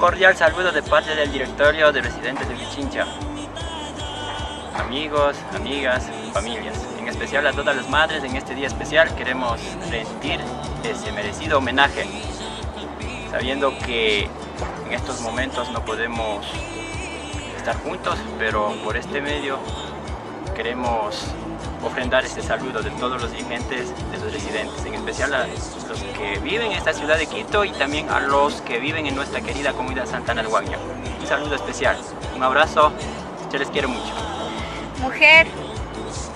cordial saludo de parte del directorio de residentes de Pichincha. Amigos, amigas, familias, en especial a todas las madres, en este día especial queremos rendir ese merecido homenaje, sabiendo que en estos momentos no podemos estar juntos, pero por este medio queremos ofrendar este saludo de todos los dirigentes de los residentes, en especial a los que viven en esta ciudad de Quito y también a los que viven en nuestra querida comunidad Santana del Guaña. Un saludo especial, un abrazo, yo les quiero mucho. Mujer,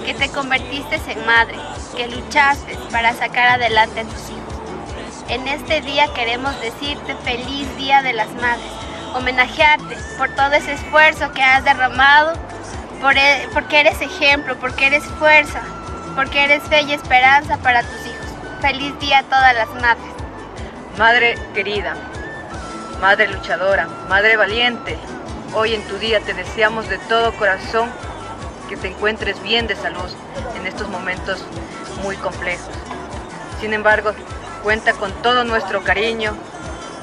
que te convertiste en madre, que luchaste para sacar adelante a tus hijos. En este día queremos decirte feliz Día de las Madres, homenajearte por todo ese esfuerzo que has derramado, porque eres ejemplo, porque eres fuerza, porque eres fe y esperanza para tus hijos. Feliz día a todas las madres. Madre querida, madre luchadora, madre valiente, hoy en tu día te deseamos de todo corazón que te encuentres bien de salud en estos momentos muy complejos. Sin embargo, cuenta con todo nuestro cariño,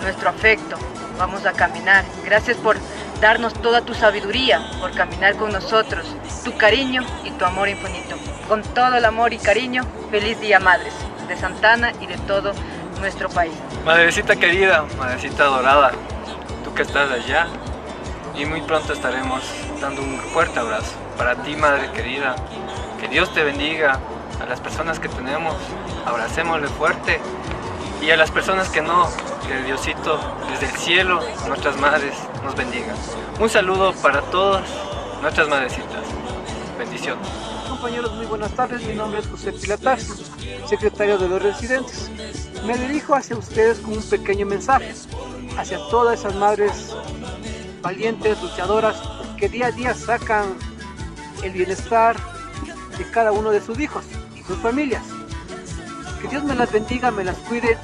nuestro afecto. Vamos a caminar. Gracias por darnos toda tu sabiduría, por caminar con nosotros, tu cariño y tu amor infinito. Con todo el amor y cariño, feliz día madres, de Santana y de todo nuestro país. Madrecita querida, madrecita adorada, tú que estás allá, y muy pronto estaremos dando un fuerte abrazo. Para ti, madre querida, que Dios te bendiga. A las personas que tenemos, abracémosle fuerte, y a las personas que no, que Diosito desde el cielo, nuestras madres, nos bendiga. Un saludo para todas nuestras madrecitas. Bendiciones. Compañeros, muy buenas tardes. Mi nombre es José Pilatar, secretario de los residentes. Me dirijo hacia ustedes con un pequeño mensaje, hacia todas esas madres valientes, luchadoras, que día a día sacan el bienestar de cada uno de sus hijos y sus familias. Que Dios me las bendiga, me las cuide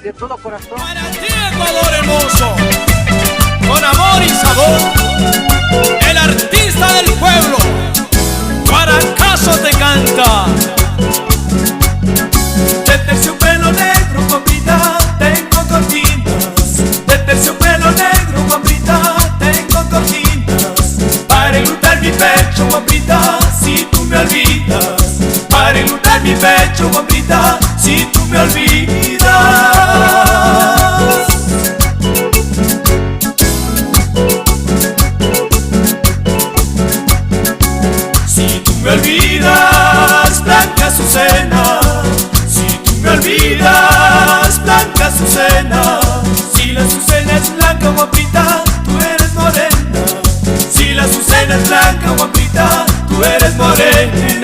de todo corazón. Para ti, Ecuador hermoso, con amor y sabor, el artista del pueblo, Guaracazo te canta. De terciopelo negro, guapita, tengo cortinas. De terciopelo negro, guapita, tengo cortinas. Para enlutar mi pecho, guapita, si tú me olvidas. Para enlutar mi pecho, guapita, si tú me olvidas. Si tú me olvidas, Blanca Azucena. Si tú me olvidas, Blanca Azucena. Si la Azucena es blanca, guapita, tú eres morena. Si la Azucena es blanca, guapita, tú eres morena.